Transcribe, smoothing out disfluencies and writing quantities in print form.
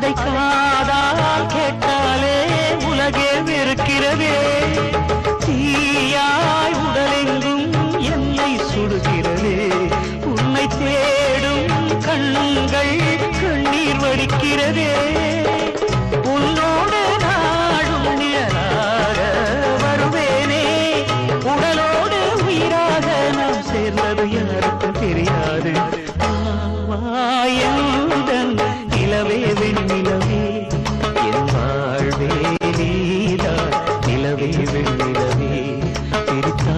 அதை காதால் கேட்டாலே உலகே வெறுக்கிறதே. தீயாய் உடலெங்கும் என்னை சுடுகிறதே. உன்னை தேடும் கண்கள் கண்ணீர் வடிக்கிறதே. உன்னோடு நாடும் நிழலாக வருவேனே. உடலோடு உயிராக நாம் சேர்ந்தது யாருக்கும் தெரியாது. ஆவாயந்தன் நிலவே வெண்ணிலவே என் வாழ்வே நீதான். நிலவே வெண்ணிலவே பிரித்தா